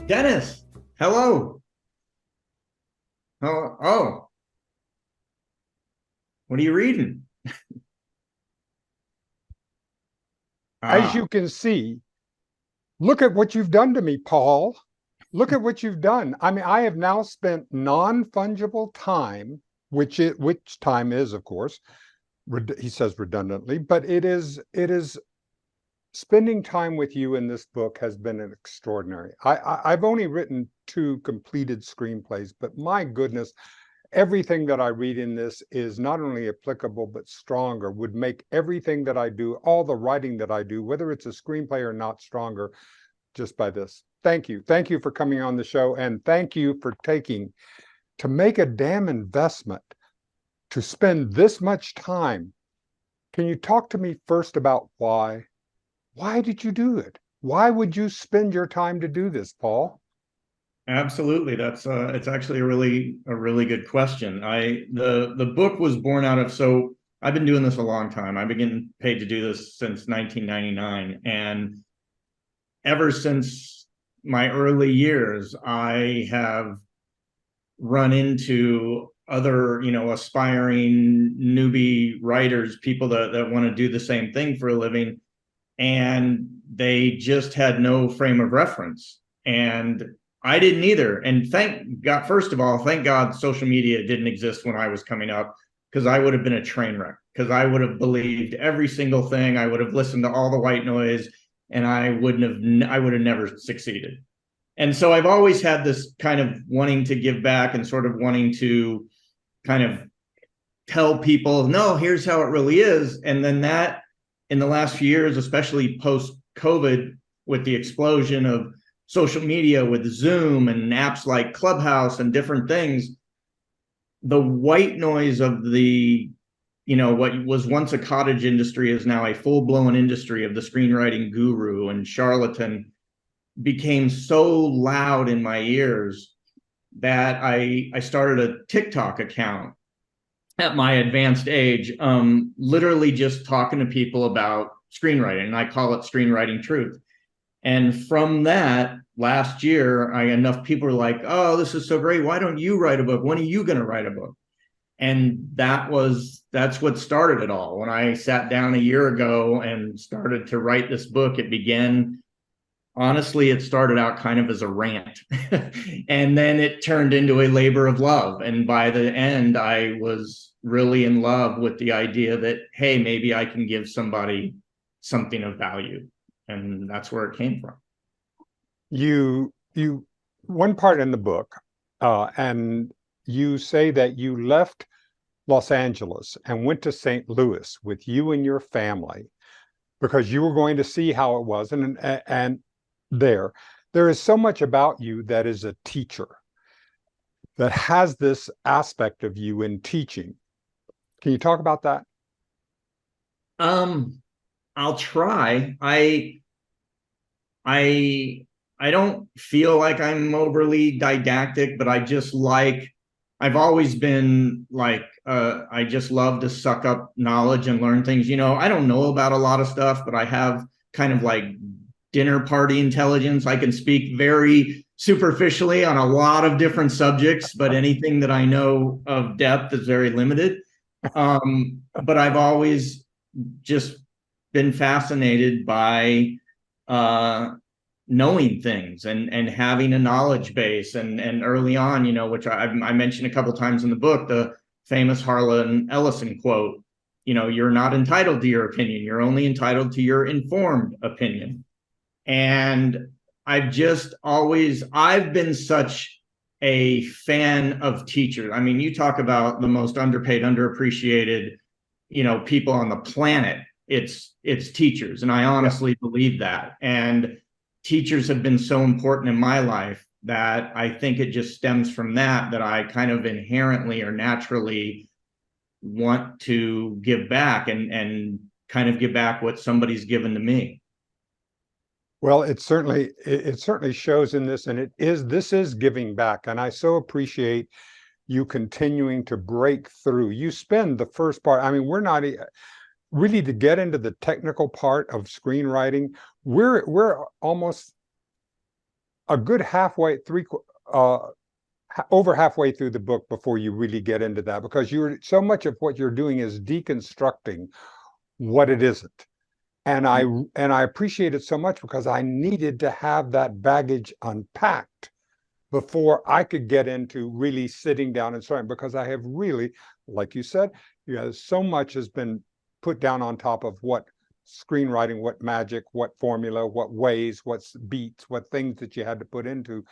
Dennis, hello. Oh, what are you reading? As Ah, you can see, look at what you've done to me, Paul. Look at what you've done. I mean, I have now spent non-fungible time, which time is, of course, he says redundantly, but it is spending time with you in this book has been an extraordinary. I've only written two completed screenplays, but my goodness, everything that I read in this is not only applicable, but stronger, would make everything that I do, all the writing that I do, whether it's a screenplay or not, stronger just by this. Thank you. Thank you for coming on the show. And thank you for taking to make a damn investment to spend this much time. Can you talk to me first about why? Why did you do it? Why would you spend your time to do this, Paul? absolutely. That's it's actually a really good question. The book was born out of, so I've been doing this a long time. I've been getting paid to do this since 1999, and ever since my early years, I have run into other, aspiring newbie writers, people that want to do the same thing for a living, and they just had no frame of reference. And I didn't either. And thank God, first of all, thank God social media didn't exist when I was coming up, because I would have been a train wreck, because I would have believed every single thing. I would have listened to all the white noise, and I would have never succeeded. And so I've always had this kind of wanting to give back and sort of wanting to kind of tell people, no, here's how it really is. And then that, in the last few years, especially post COVID, with the explosion of social media, with Zoom and apps like Clubhouse and different things, the white noise of what was once a cottage industry is now a full-blown industry of the screenwriting guru and charlatan became so loud in my ears that I started a TikTok account at my advanced age, literally just talking to people about screenwriting. And I call it Screenwriting Truth. And from that, last year, enough people were like, oh, this is so great. Why don't you write a book? When are you going to write a book? And that's what started it all. When I sat down a year ago and started to write this book, it began, honestly, it started out kind of as a rant. And then it turned into a labor of love. And by the end, I was really in love with the idea that, hey, maybe I can give somebody something of value. And that's where it came from. You one part in the book, and you say that you left Los Angeles and went to St. Louis with you and your family because you were going to see how it was. And there is so much about you that is a teacher, that has this aspect of you in teaching. Can you talk about that? Um, I'll try. I I don't feel like I'm overly didactic, but I've always been like, I just love to suck up knowledge and learn things. I don't know about a lot of stuff, but I have kind of like dinner party intelligence. I can speak very superficially on a lot of different subjects, but anything that I know of depth is very limited. But I've always just been fascinated by uh, knowing things and having a knowledge base. And early on, which I mentioned a couple times in the book, the famous Harlan Ellison quote, you're not entitled to your opinion. You're only entitled to your informed opinion. And I've been such a fan of teachers. I mean, you talk about the most underpaid, underappreciated, people on the planet. It's teachers. And I Yeah. honestly believe that. And teachers have been so important in my life that I think it just stems from that I kind of inherently or naturally want to give back and kind of give back what somebody's given to me. Well, it certainly shows in this, and this is giving back. And I so appreciate you continuing to break through. You spend the first part. I mean, we're not really to get into the technical part of screenwriting. We're almost a good over halfway through the book before you really get into that, because so much of what you're doing is deconstructing what it isn't. And I appreciate it so much because I needed to have that baggage unpacked before I could get into really sitting down and starting, because I have really, like you said, so much has been put down on top of what screenwriting, what magic, what formula, what ways, what beats, what things that you had to put into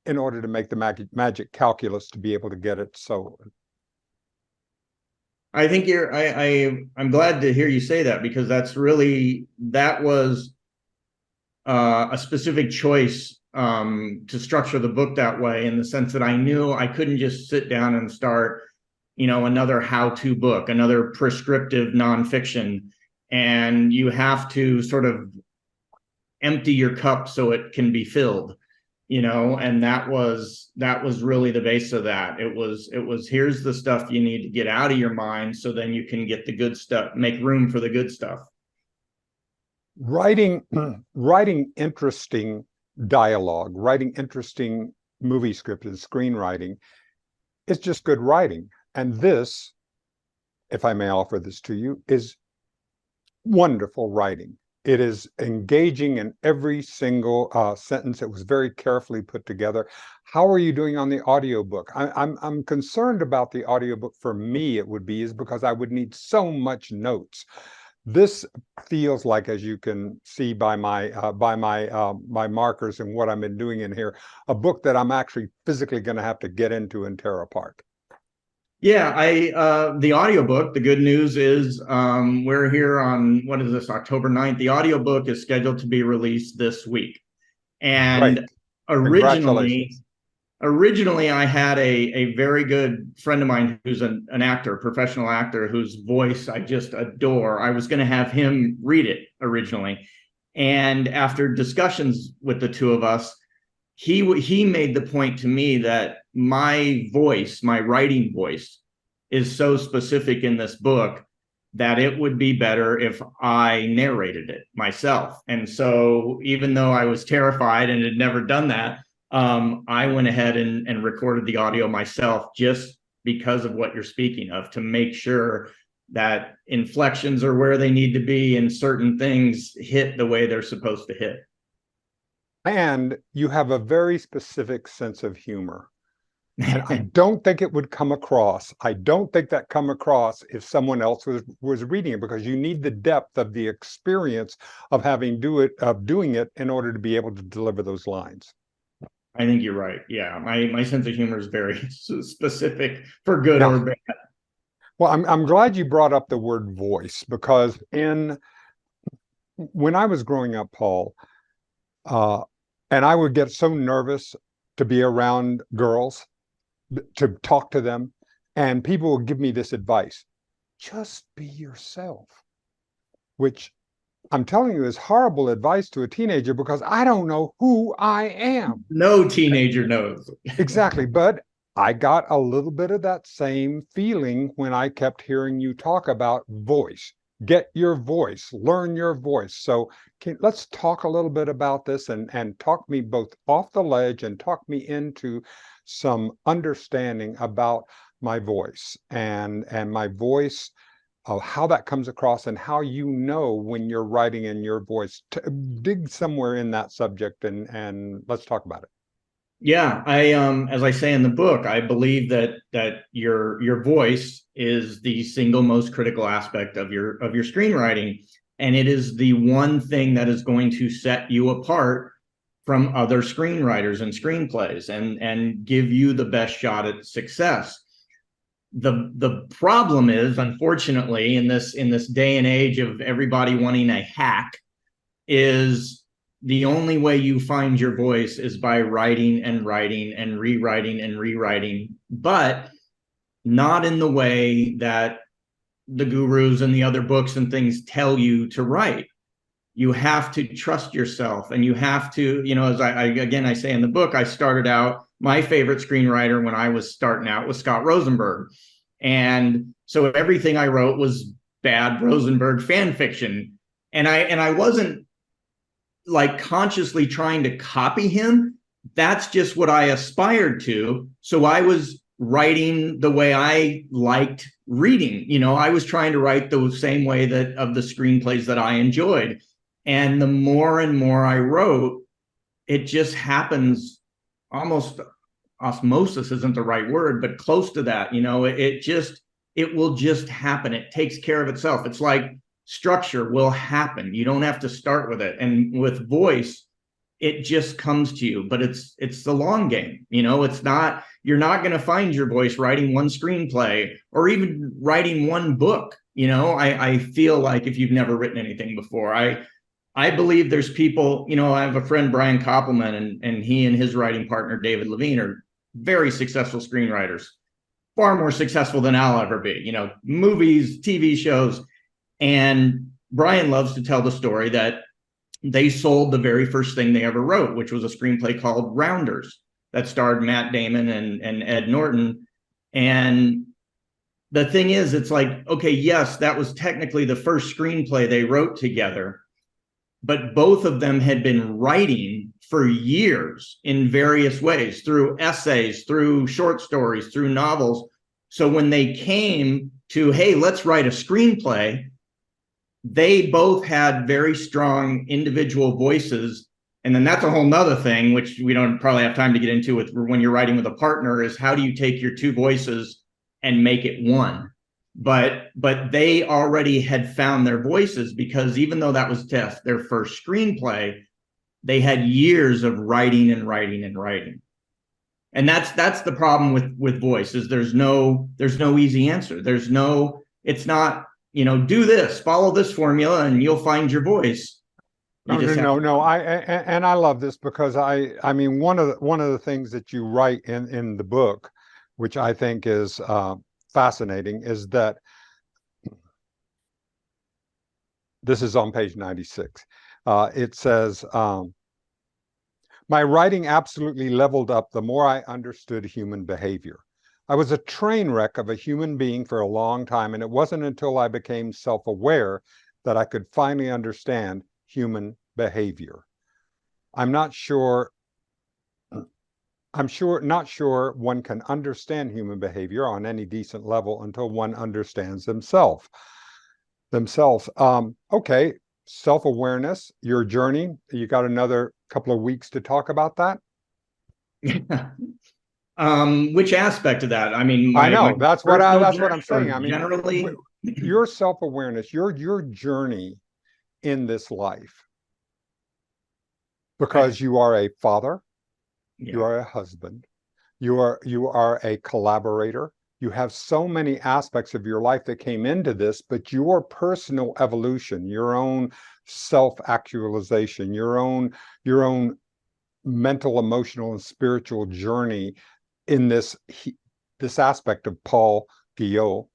in order to make the magic calculus to be able to get it. So I think I'm glad to hear you say that, because that was a specific choice to structure the book that way, in the sense that I knew I couldn't just sit down and start, another how-to book, another prescriptive nonfiction, and you have to sort of empty your cup so it can be filled. And that was really the base of that. It was here's the stuff you need to get out of your mind, so then you can get the good stuff, make room for the good stuff. Writing interesting dialogue, writing interesting movie scripts and screenwriting is just good writing. And this, if I may offer this to you, is wonderful writing. It is engaging in every single sentence. It was very carefully put together. How are you doing on the audiobook? I'm concerned about the audiobook. For me, it would be is because I would need so much notes. This feels like, as you can see by my markers and what I've been doing in here, a book that I'm actually physically going to have to get into and tear apart. Yeah, the audiobook, the good news is we're here on, what is this, October 9th. The audiobook is scheduled to be released this week. And Right. originally I had a very good friend of mine who's an actor, professional actor, whose voice I just adore. I was going to have him read it originally. And after discussions with the two of us, he made the point to me that my voice, my writing voice, is so specific in this book that it would be better if I narrated it myself. And so, even though I was terrified and had never done that, I went ahead and recorded the audio myself, just because of what you're speaking of, to make sure that inflections are where they need to be and certain things hit the way they're supposed to hit. And you have a very specific sense of humor. And I don't think it would come across. I don't think that come across if someone else was reading it, because you need the depth of the experience of doing it in order to be able to deliver those lines. I think you're right. Yeah, my sense of humor is very specific, for good or bad. Well, I'm glad you brought up the word voice, because when I was growing up, Paul, and I would get so nervous to be around girls, to talk to them, and people would give me this advice: just be yourself, which I'm telling you is horrible advice to a teenager, because I don't know who I am. No teenager knows. Exactly. But I got a little bit of that same feeling when I kept hearing you talk about voice. Get your voice, learn your voice. So let's talk a little bit about this, and talk me both off the ledge and talk me into some understanding about my voice and my voice, how that comes across, and how you know when you're writing in your voice. Dig somewhere in that subject, and let's talk about it. Yeah, as I say in the book, I believe that your voice is the single most critical aspect of your screenwriting, and it is the one thing that is going to set you apart from other screenwriters and screenplays, and give you the best shot at success. The problem is, unfortunately, in this day and age of everybody wanting a hack, is the only way you find your voice is by writing and writing and rewriting and rewriting, but not in the way that the gurus and the other books and things tell you to write. You have to trust yourself, and you have to, as I say in the book, I started out, my favorite screenwriter when I was starting out was Scott Rosenberg. And so everything I wrote was bad Rosenberg fan fiction. And I wasn't like consciously trying to copy him, that's just what I aspired to. So I was writing the way I liked reading. You know, I was trying to write the same way that of the screenplays that I enjoyed. And the more and more I wrote, it just happens almost osmosis isn't the right word, but close to that. You know, it will just happen. It takes care of itself. It's like structure will happen. You don't have to start with it. And with voice, it just comes to you, but it's the long game. You know, it's not, you're not going to find your voice writing one screenplay or even writing one book. You know, I feel like if you've never written anything before, I believe there's people, you know, I have a friend, Brian Koppelman, and he and his writing partner, David Levine, are very successful screenwriters, far more successful than I'll ever be, you know, movies, TV shows. And Brian loves to tell the story that they sold the very first thing they ever wrote, which was a screenplay called Rounders that starred Matt Damon and Ed Norton. And the thing is, it's like, okay, yes, that was technically the first screenplay they wrote together, but both of them had been writing for years in various ways, through essays, through short stories, through novels. So when they came to, hey, let's write a screenplay, they both had very strong individual voices. And then that's a whole nother thing, which we don't probably have time to get into with when you're writing with a partner, is how do you take your two voices and make it one? But they already had found their voices, because even though that was their first screenplay, they had years of writing and writing and writing. And that's the problem with voice, is there's no easy answer. It's not, you know, do this, follow this formula and you'll find your voice. No. I love this, because I mean, one of the things that you write in the book, which I think is fascinating, is that this is on page 96. It says, my writing absolutely leveled up the more I understood human behavior. I was a train wreck of a human being for a long time, and it wasn't until I became self-aware that I could finally understand human behavior. Not sure one can understand human behavior on any decent level until one understands themselves. Okay, self-awareness, your journey. You got another couple of weeks to talk about that? Which aspect of that? I mean, I know that's what I'm saying. I mean, generally, your self-awareness, your journey in this life, because you are a father, you are a husband, you are a collaborator. You have so many aspects of your life that came into this, but your personal evolution, your own self-actualization, your own mental, emotional, and spiritual journey in this aspect of Paul Guyot.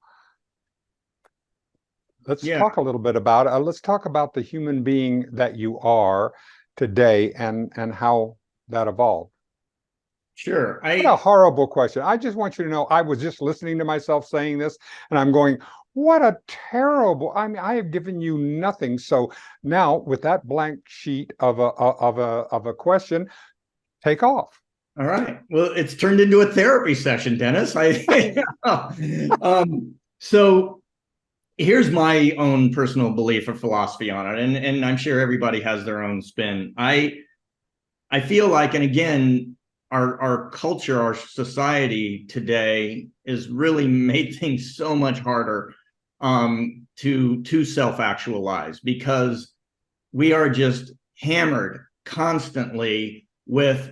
Let's talk a little bit about it. Let's talk about the human being that you are today and how that evolved. Sure. What a horrible question. I just want you to know, I was just listening to myself saying this, and I'm going, what a terrible, I mean, I have given you nothing. So now, with that blank sheet of a question, take off. All right. Well, it's turned into a therapy session, Dennis. So here's my own personal belief or philosophy on it, and I'm sure everybody has their own spin. I feel like, and again, our culture, our society today has really made things so much harder to self-actualize, because we are just hammered constantly with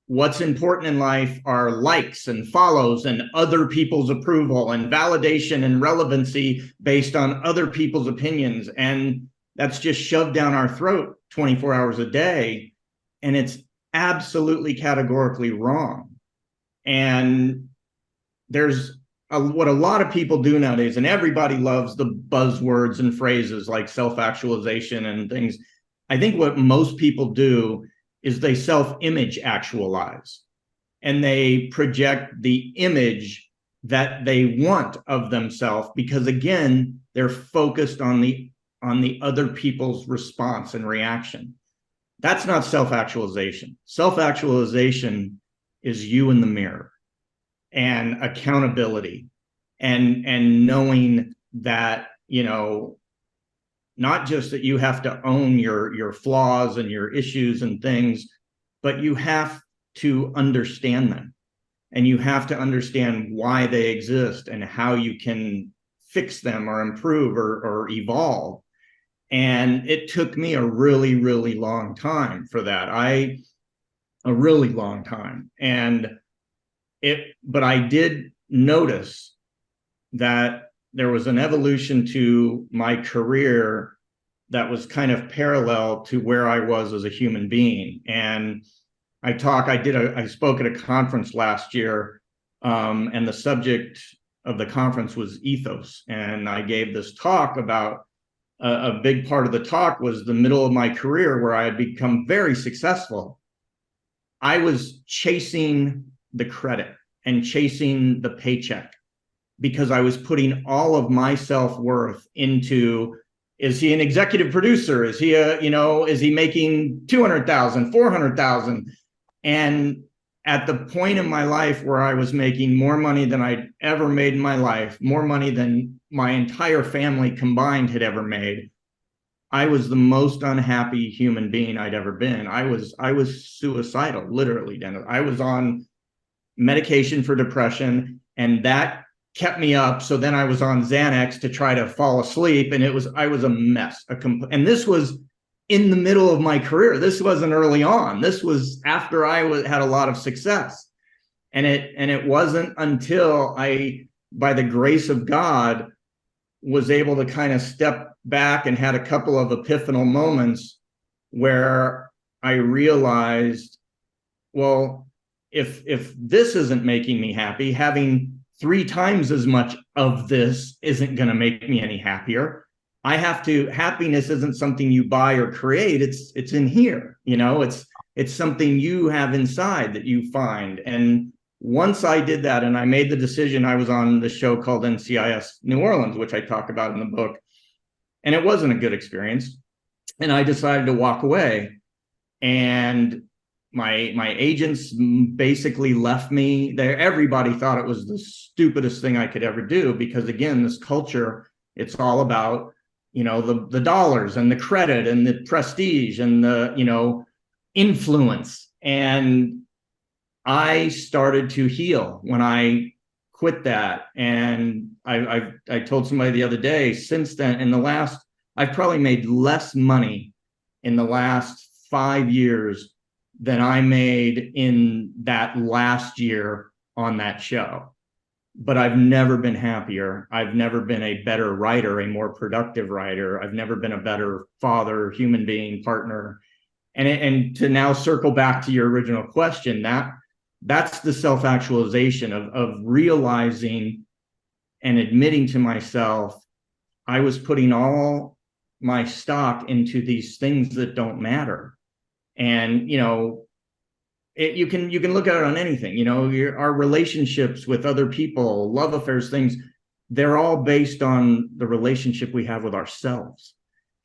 what's important in life are likes and follows and other people's approval and validation and relevancy based on other people's opinions. And that's just shoved down our throat 24 hours a day. And it's absolutely categorically wrong. And there's what a lot of people do nowadays, and everybody loves the buzzwords and phrases like self-actualization and things. I think what most people do is they self-image actualize, and they project the image that they want of themselves, because again, they're focused on the other people's response and reaction. That's not self-actualization. Self-actualization is you in the mirror, and accountability, and knowing that, not just that you have to own your flaws and your issues and things, but you have to understand them, and you have to understand why they exist and how you can fix them or improve or evolve. And it took me a really, really long time for that. A really long time. But I did notice that there was an evolution to my career that was kind of parallel to where I was as a human being. And I spoke at a conference last year, and the subject of the conference was ethos. And I gave this talk about a big part of the talk was the middle of my career where I had become very successful. I was chasing the credit and chasing the paycheck because I was putting all of my self-worth into, is he an executive producer? Is he is he making 200,000, 400,000? And at the point in my life where I was making more money than I'd ever made in my life, more money than my entire family combined had ever made, I was the most unhappy human being I'd ever been. I was suicidal, literally, Dennis. I was on medication for depression, and that kept me up. So then I was on Xanax to try to fall asleep, and I was a mess. And this was in the middle of my career. This wasn't early on. This was after I had a lot of success. And it wasn't until I, by the grace of God, was able to kind of step back and had a couple of epiphanal moments where I realized, well, if this isn't making me happy, having 3 times as much of this isn't going to make me any happier. Happiness isn't something you buy or create. It's in here, it's something you have inside that you find. And once I did that and I made the decision, I was on the show called NCIS New Orleans, which I talk about in the book, and it wasn't a good experience. And I decided to walk away, and my agents basically left me there. Everybody thought it was the stupidest thing I could ever do, because again, this culture, it's all about, the dollars and the credit and the prestige and the, influence. And I started to heal when I quit that. And I told somebody the other day, since then, I've probably made less money in the last 5 years than I made in that last year on that show. But I've never been happier. I've never been a better writer, a more productive writer. I've never been a better father, human being, partner. And to now circle back to your original question, that's the self-actualization of realizing and admitting to myself, I was putting all my stock into these things that don't matter. And, you can look at it on anything, our relationships with other people, love affairs, things, they're all based on the relationship we have with ourselves.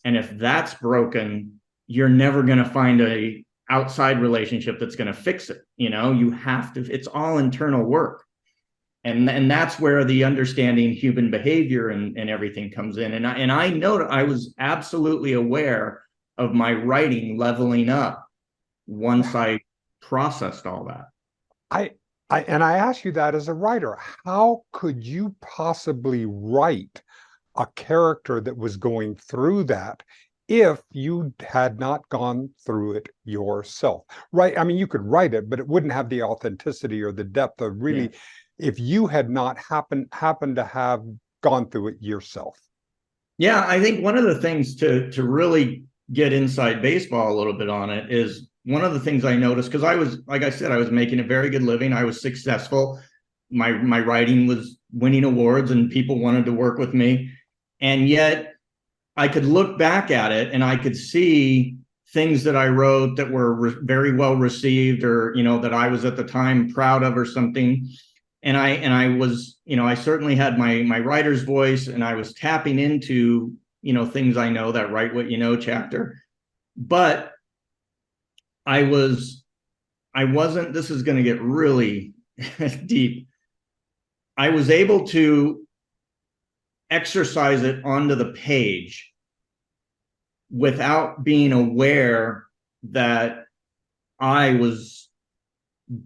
And if that's broken, you're never going to find a outside relationship that's going to fix it. You have to, it's all internal work. And that's where the understanding human behavior and everything comes in. And I know that I was absolutely aware of my writing leveling up once I processed all that. I ask you that as a writer, how could you possibly write a character that was going through that if you had not gone through it yourself? Right? I mean, you could write it, but it wouldn't have the authenticity or the depth of really, if you had not happened to have gone through it yourself. Yeah, I think one of the things to really get inside baseball a little bit on it is, one of the things I noticed, because I was, like I said, I was making a very good living. I was successful. My writing was winning awards and people wanted to work with me. And yet I could look back at it and I could see things that I wrote that were very well received, or, that I was at the time proud of or something. And I was, I certainly had my writer's voice, and I was tapping into, things I know, that Write What You Know chapter. But I wasn't, this is going to get really deep. I was able to exercise it onto the page without being aware that I was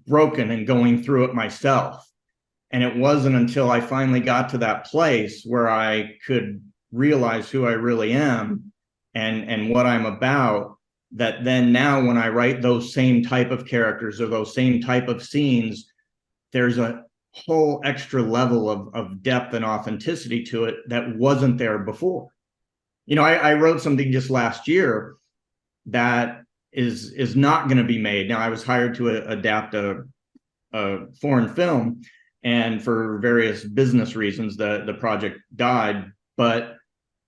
broken and going through it myself. And it wasn't until I finally got to that place where I could realize who I really am and what I'm about, that then now when I write those same type of characters or those same type of scenes, there's a whole extra level of depth and authenticity to it that wasn't there before. You know, I wrote something just last year that is not going to be made. Now, I was hired to adapt a foreign film, and for various business reasons, the project died. But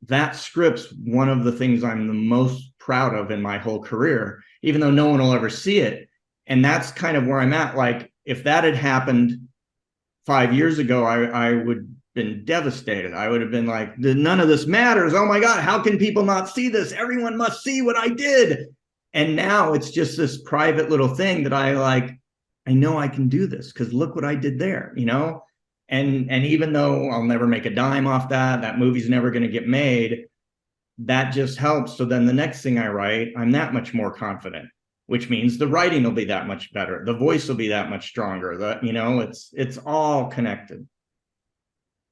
that script's one of the things I'm the most proud of in my whole career, even though no one will ever see it. And that's kind of where I'm at. Like, if that had happened 5 years ago, I would have been devastated. I would have been like, none of this matters. Oh my God, how can people not see this? Everyone must see what I did. And now it's just this private little thing that I know I can do this because look what I did there, you know? And even though I'll never make a dime off that movie's never going to get made, that just helps. So then the next thing I write, I'm that much more confident, which means the writing will be that much better. The voice will be that much stronger. It's all connected.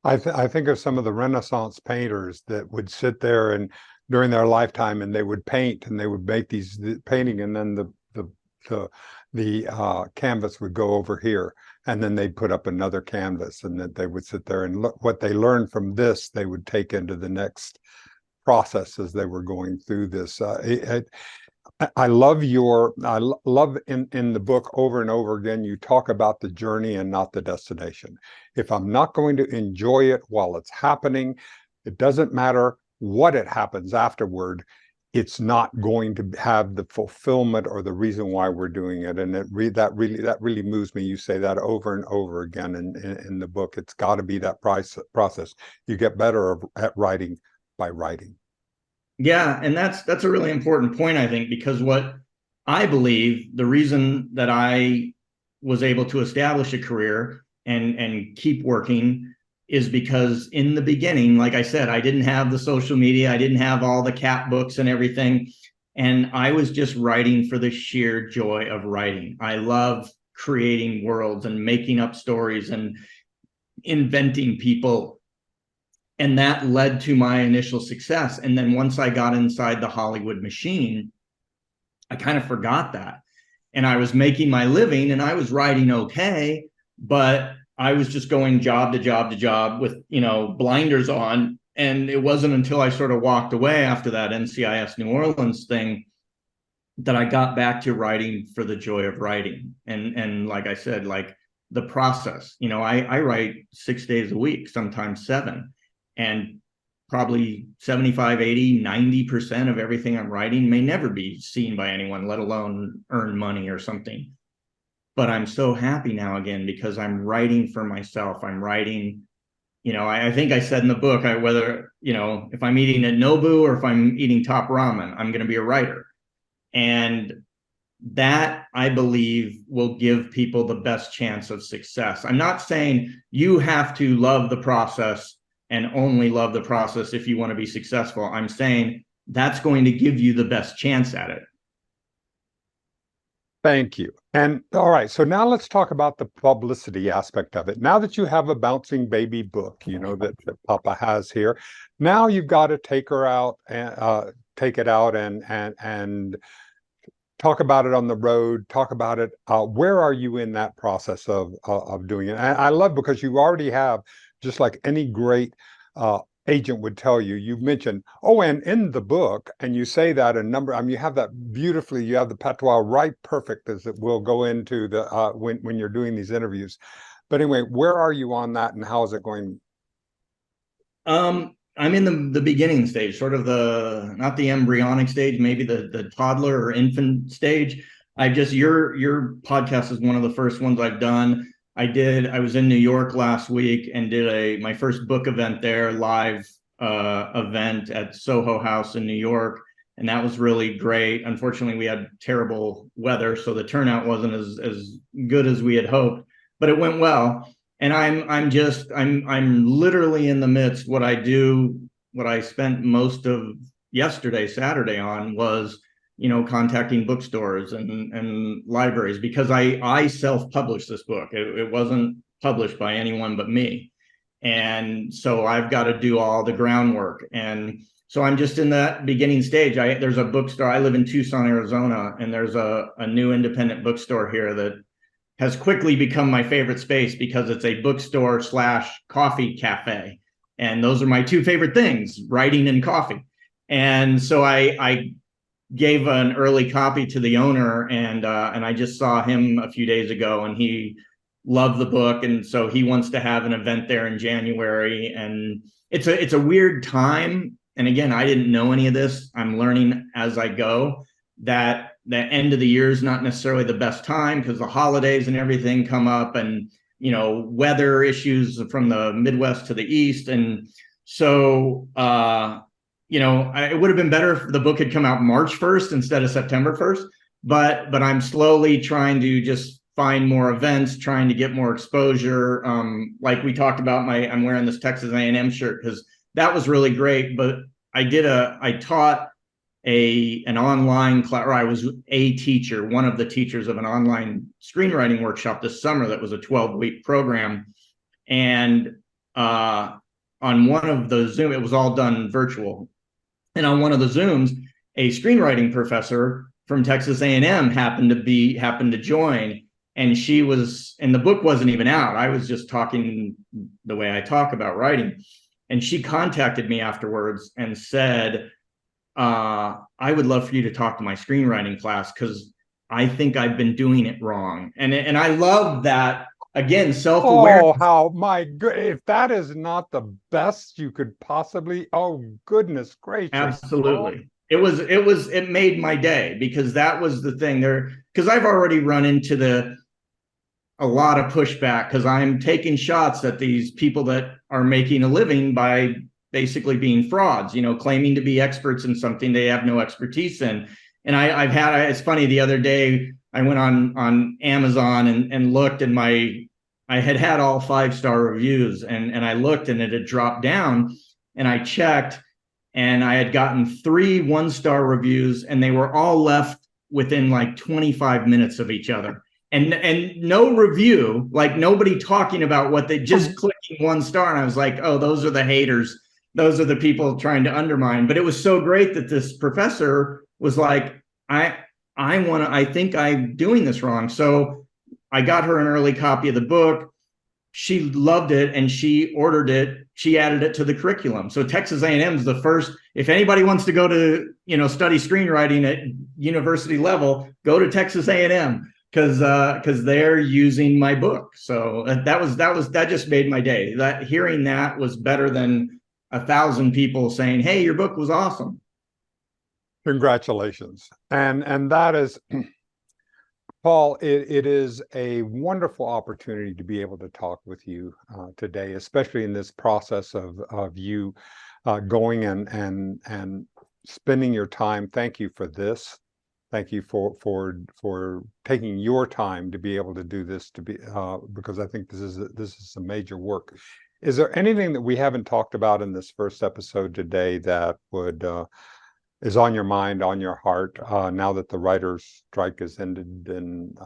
I think of some of the Renaissance painters that would sit there and during their lifetime, and they would paint and they would make these painting, and then the canvas would go over here, and then they'd put up another canvas, and that they would sit there and look what they learned from this, they would take into the next process as they were going through this. I love in the book over and over again, you talk about the journey and not the destination. If I'm not going to enjoy it while it's happening, it doesn't matter what it happens afterward. It's not going to have the fulfillment or the reason why we're doing it. And that really moves me. You say that over and over again in the book. It's got to be that process. You get better at writing by writing. Yeah, and that's a really important point, I think, because what I believe, the reason that I was able to establish a career and keep working is because in the beginning, like I said, I didn't have the social media, I didn't have all the cat books and everything, and I was just writing for the sheer joy of writing. I love creating worlds and making up stories and inventing people. And that led to my initial success. And then once I got inside the Hollywood machine, I kind of forgot that. And I was making my living and I was writing okay, but I was just going job to job to job with, blinders on. And it wasn't until I sort of walked away after that NCIS New Orleans thing that I got back to writing for the joy of writing. And like I said, like the process, I write 6 days a week, sometimes 7. And probably 75, 80, 90% of everything I'm writing may never be seen by anyone, let alone earn money or something. But I'm so happy now again because I'm writing for myself. I'm writing, I think I said in the book, whether, if I'm eating at Nobu or if I'm eating top ramen, I'm going to be a writer. And that, I believe, will give people the best chance of success. I'm not saying you have to love the process and only love the process if you want to be successful. I'm saying that's going to give you the best chance at it. Thank you. And all right, so now let's talk about the publicity aspect of it. Now that you have a bouncing baby book, that Papa has here, now you've got to take her out and take it out and talk about it on the road, talk about it. Where are you in that process of doing it? And I love because you already have, just like any great agent would tell you, you've mentioned, and in the book, and you say that a number, you have that beautifully, you have the patois right perfect as it will go into the when you're doing these interviews. But anyway, where are you on that and how is it going? I'm in the beginning stage, sort of not the embryonic stage, maybe the toddler or infant stage. Your podcast is one of the first ones I've done. I was in New York last week and did my first book event there, live event at Soho House in New York. and that was really great. Unfortunately, we had terrible weather, so the turnout wasn't as good as we had hoped, but it went well. And I'm literally in the midst. What I spent most of yesterday, Saturday, on was, contacting bookstores and libraries, because I self-published this book. It wasn't published by anyone but me. And so I've got to do all the groundwork. And so I'm just in that beginning stage. There's a bookstore. I live in Tucson, Arizona, and there's a new independent bookstore here that has quickly become my favorite space, because it's a bookstore / coffee cafe. And those are my two favorite things, writing and coffee. And so I gave an early copy to the owner, and I just saw him a few days ago, and he loved the book, and so he wants to have an event there in January. And it's a weird time. And again, I didn't know any of this. I'm learning as I go that the end of the year is not necessarily the best time, because the holidays and everything come up, and weather issues from the Midwest to the East. And so it would have been better if the book had come out March 1st instead of September 1st. But I'm slowly trying to just find more events, trying to get more exposure. Like we talked about, I'm wearing this Texas A&M shirt because that was really great. But I taught an online class, or I was a teacher, one of the teachers of an online screenwriting workshop this summer that was a 12-week program. And on one of the Zoom, it was all done virtual. And on one of the Zooms, a screenwriting professor from Texas A&M happened to join. And the book wasn't even out. I was just talking the way I talk about writing. And she contacted me afterwards and said, I would love for you to talk to my screenwriting class, because I think I've been doing it wrong. And I love that, again, self-awareness. Oh, how my good! If that is not the best you could possibly, oh goodness gracious! Absolutely. It made my day, because that was the thing there. Because I've already run into a lot of pushback, because I'm taking shots at these people that are making a living by basically being frauds, claiming to be experts in something they have no expertise in. And it's funny, the other day I went on Amazon and looked, and I had all 5-star reviews, and I looked, and it had dropped down, and I checked, and I had gotten 3 1-star reviews, and they were all left within like 25 minutes of each other. And no review, like nobody talking about what they just clicking 1 star. And I was like, oh, those are the haters. Those are the people trying to undermine. But it was so great that this professor was like, I think I'm doing this wrong. So I got her an early copy of the book. She loved it, and she ordered it. She added it to the curriculum. So Texas A&M is the first. If anybody wants to go to study screenwriting at university level, go to Texas A&M, because they're using my book. So that just made my day. That hearing that was better than 1,000 people saying, "Hey, your book was awesome." Congratulations. And that is, Paul, it is a wonderful opportunity to be able to talk with you today, especially in this process of you going and spending your time. Thank you for this. Thank you for taking your time to be able to do this, because I think this is some major work. Is there anything that we haven't talked about in this first episode today that is on your mind, on your heart, now that the writers' strike has ended? And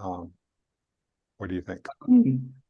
what do you think?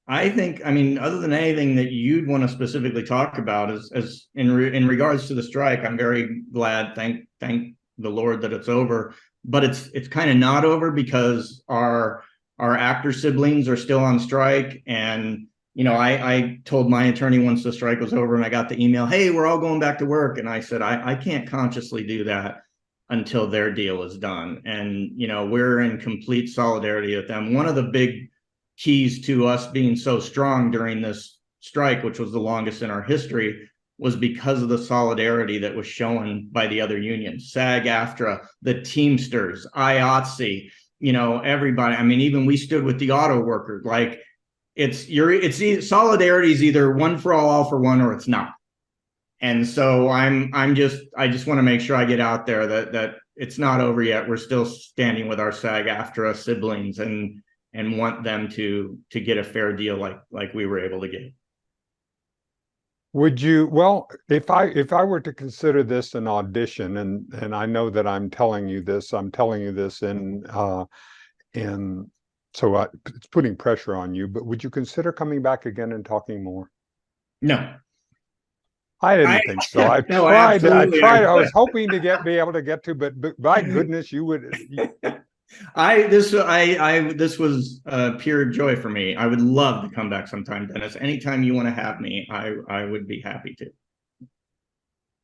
I think, other than anything that you'd want to specifically talk about, as in regards to the strike, I'm very glad, thank the Lord, that it's over. But it's kind of not over, because our actor siblings are still on strike. And I told my attorney once the strike was over and I got the email, "Hey, we're all going back to work." And I said, I can't consciously do that until their deal is done. And we're in complete solidarity with them. One of the big keys to us being so strong during this strike, which was the longest in our history, was because of the solidarity that was shown by the other unions, SAG-AFTRA, the Teamsters, IATSE, everybody. Even we stood with the auto workers. Like, solidarity is either one for all for one, or it's not. And so I just want to make sure I get out there that it's not over yet. We're still standing with our SAG-AFTRA siblings and want them to get a fair deal like we were able to get. Would you, well, if I were to consider this an audition, and I know that I'm telling you this in so it's putting pressure on you, but would you consider coming back again and talking more? No. I didn't think so. I No, tried. I was would. hoping to be able to get to, but by goodness, you would. This was pure joy for me. I would love to come back sometime, Dennis. Anytime you want to have me, I would be happy to.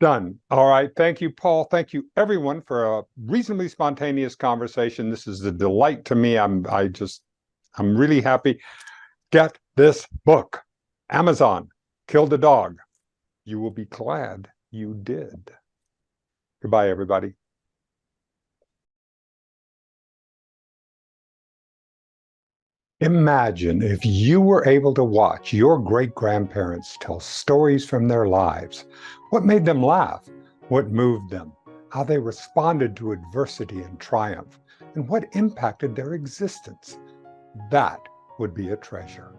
Done. All right. Thank you, Paul. Thank you, everyone, for a reasonably spontaneous conversation. This is a delight to me. I'm really happy. Get this book, Amazon. Killed a Dog. You will be glad you did. Goodbye, everybody. Imagine if you were able to watch your great-grandparents tell stories from their lives. What made them laugh? What moved them? How they responded to adversity and triumph? And what impacted their existence? That would be a treasure.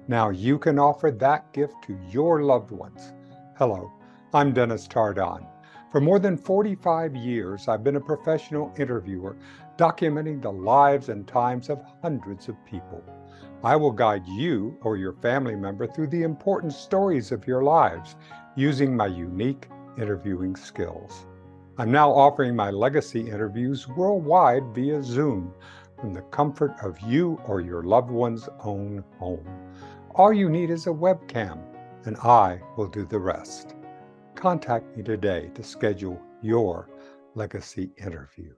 Now you can offer that gift to your loved ones. Hello, I'm Dennis Tardan. For more than 45 years, I've been a professional interviewer, documenting the lives and times of hundreds of people. I will guide you or your family member through the important stories of your lives using my unique interviewing skills. I'm now offering my legacy interviews worldwide via Zoom from the comfort of you or your loved one's own home. All you need is a webcam, and I will do the rest. Contact me today to schedule your legacy interview.